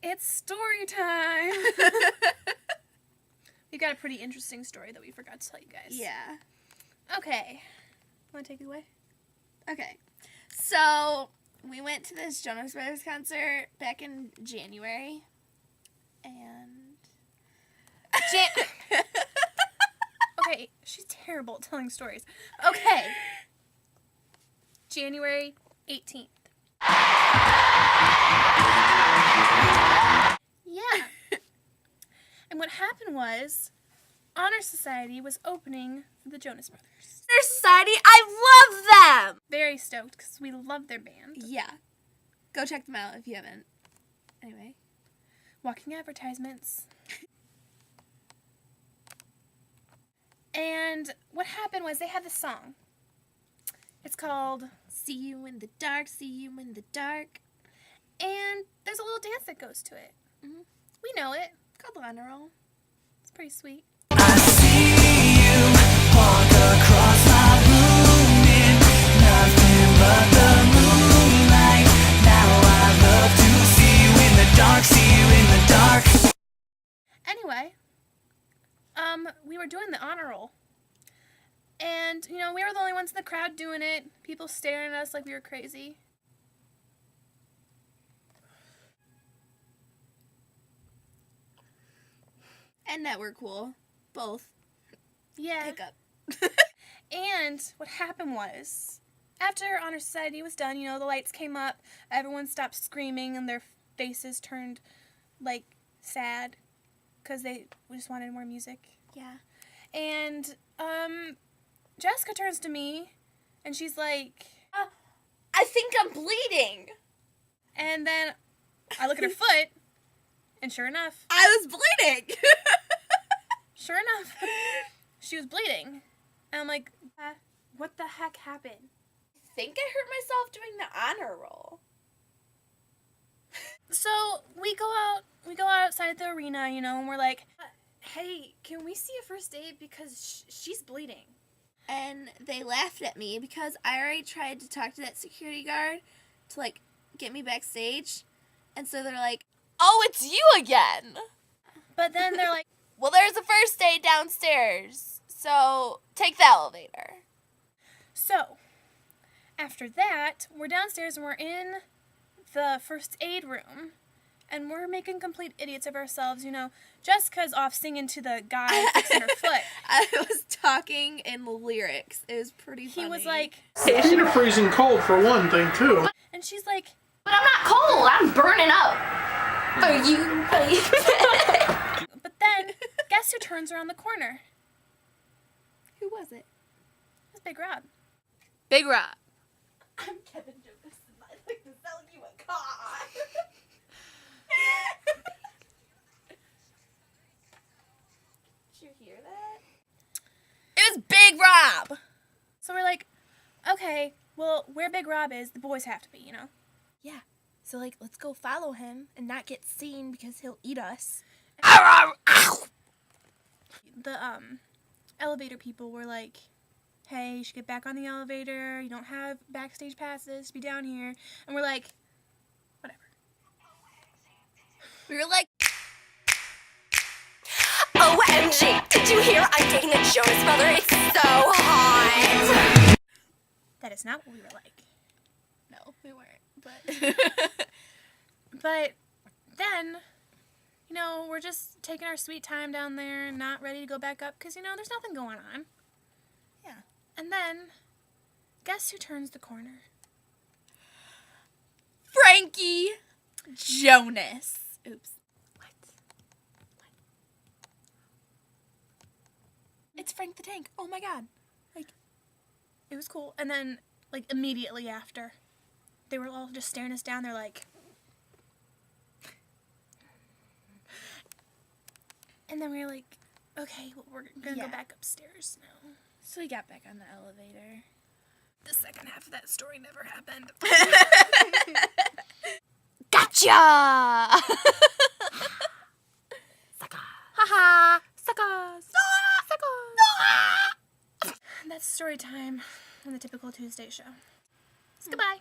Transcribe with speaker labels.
Speaker 1: It's story time. We got a pretty interesting story that we forgot to tell you guys.
Speaker 2: Yeah.
Speaker 1: Okay. Want to take it away?
Speaker 2: Okay. So, we went to this Jonas Brothers concert back in January. And...
Speaker 1: Okay, she's terrible at telling stories. Okay. January 18th. Yeah. And what happened was, Honor Society was opening for the Jonas Brothers.
Speaker 2: Honor Society, I love them!
Speaker 1: Very stoked because we love their band.
Speaker 2: Yeah. Go check them out if you haven't. Anyway.
Speaker 1: Walking advertisements. And what happened was they had this song. It's called
Speaker 2: See You in the Dark, See You in the Dark.
Speaker 1: And there's a little dance that goes to it.
Speaker 2: Mm-hmm.
Speaker 1: We know it.
Speaker 2: It's called the Honor Roll.
Speaker 1: It's pretty sweet.
Speaker 3: I see you walk across my room in nothing but the moonlight. Now I love to see you in the dark, see you in the dark.
Speaker 1: Anyway, we were doing the honor roll. And, you know, we were the only ones in the crowd doing it. People staring at us like we were crazy.
Speaker 2: And that we're cool. Both.
Speaker 1: Yeah.
Speaker 2: Hiccup.
Speaker 1: And what happened was, after Honor Society was done, you know, the lights came up, everyone stopped screaming, and their faces turned, like, sad, because they just wanted more music.
Speaker 2: Yeah.
Speaker 1: And, Jessica turns to me, and she's like,
Speaker 2: I think I'm bleeding.
Speaker 1: and then I look at her foot, and sure enough,
Speaker 2: I was bleeding.
Speaker 1: sure enough, she was bleeding. And I'm like, what the heck happened?
Speaker 2: I think I hurt myself doing the honor roll.
Speaker 1: So we go outside the arena, you know, and we're like, hey, can we see a first aid because she's bleeding?
Speaker 2: And they laughed at me because I already tried to talk to that security guard to, like, get me backstage. And so they're like, oh, it's you again.
Speaker 1: But then they're like,
Speaker 2: Well, there's a first aid downstairs, so take the elevator.
Speaker 1: so after that, we're downstairs and we're in the first aid room. And we're making complete idiots of ourselves, you know. Jessica's off singing to the guy fixing her foot.
Speaker 2: I was talking in lyrics. It was pretty funny.
Speaker 1: He was like,
Speaker 4: It's in a freezing cold for one thing, too.
Speaker 1: and she's like,
Speaker 5: But I'm not cold. I'm burning up. Are you, baby?
Speaker 1: but then, guess who turns around the corner?
Speaker 2: Who was it?
Speaker 1: It's Big Rob.
Speaker 2: Big Rob.
Speaker 5: I'm Kevin Jonas, and I'd like to sell you a car. Did you hear that?
Speaker 2: It was Big Rob.
Speaker 1: So we're like, okay, well, where Big Rob is, the boys have to be, you know?
Speaker 2: Yeah. So, like, let's go follow him and not get seen because he'll eat us.
Speaker 1: The elevator people were like, hey, you should get back on the elevator. You don't have backstage passes to be down here. And we're like, whatever.
Speaker 2: We were like,
Speaker 5: OMG, did you hear I'm dating a Jonas brother? It's so hot.
Speaker 1: That is not what we were like.
Speaker 2: no, we weren't. But
Speaker 1: But then, you know, we're just taking our sweet time down there, not ready to go back up because, you know, there's nothing going on.
Speaker 2: yeah.
Speaker 1: And then, guess who turns the corner?
Speaker 2: Frankie Jonas. Oops.
Speaker 1: What?
Speaker 2: It's Frank the Tank. Oh my god.
Speaker 1: Like, it was cool. And then, like, immediately after, they were all just staring us down. They're like... And then we were like, okay, well, we're going to
Speaker 2: Yeah.
Speaker 1: go back upstairs now.
Speaker 2: So we got back on the elevator.
Speaker 1: The second half of that story never happened.
Speaker 2: Gotcha!
Speaker 1: Sucker.
Speaker 2: Haha.
Speaker 1: Suckers. That's story time on the Typical Tuesday show. Goodbye.